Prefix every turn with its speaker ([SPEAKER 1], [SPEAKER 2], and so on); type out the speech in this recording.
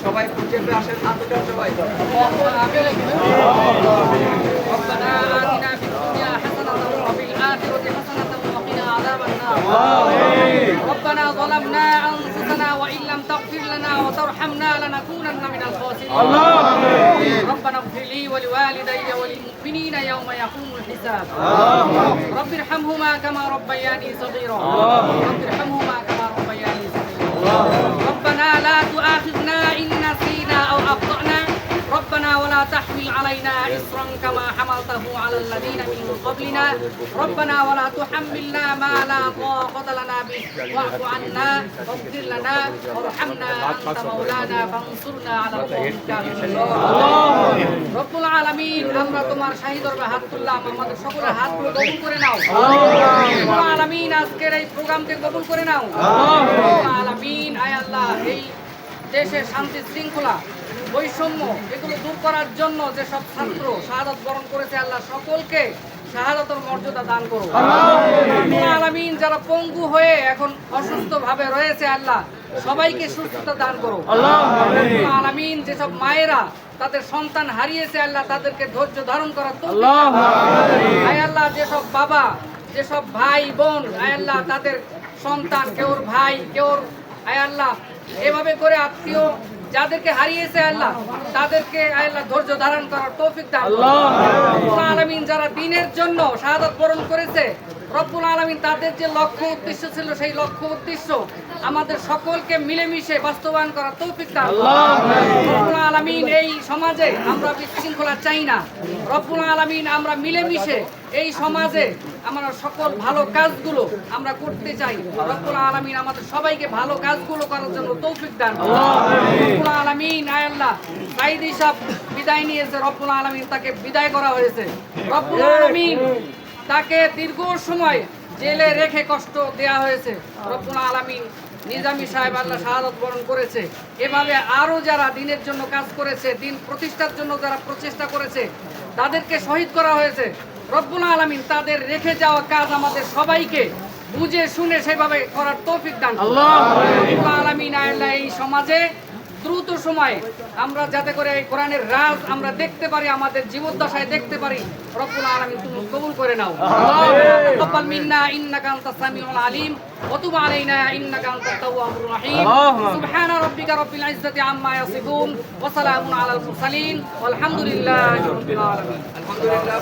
[SPEAKER 1] সবাই চেপে আসেন, হাত উঠান সবাই।
[SPEAKER 2] ربنا آتنا في الدنيا حسنة وفي الآخرة حسنة وقنا عذاب النار. ربنا ظلمنا أنفسنا وإن لم تغفر لنا وترحمنا لنكونن من الخاسرين. ربنا اغفر لي ولوالدي وللمؤمنين يوم يقوم الحساب. رب ارحمهما كما ربياني صغيرا. رب ارحمهما كما ربياني صغيرا. ربنا لا تؤاخذنا إن نسينا أو أخطأنا. ربنا ولا تحمل علينا إصرا كما حملته على الذين من قبلنا. ربنا ولا تحملنا ما لا طاقة لنا به واعف عنا واغفر لنا وارحمنا أنت مولانا فانصرنا على القوم الكافرين. رب العالمين আমরা তোমার শাহী দরবারে হাত তুললাম, আমাদের সকলের হাতগুলো কবুল করে নাও। রব্বুল আলামিন আজকের এই প্রোগ্রামকে কবুল করে নাও। রব্বুল আলামিন আয় আল্লাহ, এই দেশের শান্তি শৃঙ্খলা বৈষম্য এগুলো দূর করার জন্য যে সব ছাত্র শাহাদাত বরণ করেছে, আল্লাহ সকলকে শাহাদাতের মর্যাদা দান করো। রব্বুল আলামিন যারা পঙ্গু হয়ে এখন অসুস্থ ভাবে রয়েছে, আল্লাহ সবাইকে সুস্থতা দান করো। রব্বুল আলামিন যেসব মায়েরা তাদের সন্তান হারিয়েছে, আল্লাহ তাদেরকে ধৈর্য ধারণ করার তৌফিক দান করো। আয় আল্লাহ, যেসব বাবা যেসব ভাই বোন আয় আল্লাহ তাদের সন্তান কেউর ভাই কেউর আয় আল্লাহ এভাবে করে আত্মীয় যাদেরকে হারিয়েছে আল্লাহ তাদেরকে আল্লাহ ধৈর্য ধারণ করার তৌফিক দান করুন। রব্বুল আলামিন যারা দ্বীনের জন্য শাহাদাত বরণ করেছে, রব্বুল আলামিন তাদের যে লক্ষ্য উদ্দেশ্য ছিল সেই লক্ষ্য উদ্দেশ্য আমাদের সকলকে মিলেমিশে বাস্তবায়ন করার তৌফিক দান করুন। রব্বুল আলামিন এই সমাজে আমরা বিশৃঙ্খলা চাই না। রব্বুল আলামিন আমরা মিলেমিশে এই সমাজে আমরা সকল ভালো কাজগুলো আমরা করতে চাই। রব্বুল আলামিন আমাদের সবাইকে ভালো কাজগুলো করার জন্য তৌফিক দান করুন। রব্বুল আলামিন আয় আল্লাহ, সাইদি সাহেব বিদায় নিয়েছে, রব্বুল আলামিন তাকে বিদায় করা হয়েছে। রব্বুল আলামিন তাকে দীর্ঘ সময় জেলে রেখে কষ্ট দেয়া হয়েছে। রব্বুল আলামিন নিজামী সাহেব আল্লাহ শাহাদাত বরণ করেছে। এভাবে আরো যারা দ্বীনের জন্য কাজ করেছে, দ্বীন প্রতিষ্ঠার জন্য যারা প্রচেষ্টা করেছে, তাদেরকে শহীদ করা হয়েছে। রব্বুল আলামিন তাদের রেখে যাওয়া কাজ আমাদের সবাইকে বুঝে শুনে সেভাবে করার তৌফিক দান করুন। রব্বুল আলামিন আল্লাহ এই সমাজে দ্রুত সময়ে আমরা যাতে করে এই কোরআনের রাজ আমরা দেখতে পারি, আমাদের জীবদ্দশায় দেখতে পারি। রব্বুল আলামিন তুমি কবুল করে নাও। তাকাব্বাল মিন্না ইন্নাকা আনতাস সামিউল আলিম ওয়া তুব আলাইনা ইন্নাকা আনতাত তাওয়াবুর রহিম। সুবহানা রাব্বিকা রাব্বিল ইজ্জাতি আম্মা ইয়াসিফুন ওয়া সালামুন আলাল মুরসালিন ওয়াল হামদুলিল্লাহি রাব্বিল আলামিন।
[SPEAKER 1] আলহামদুলিল্লাহ।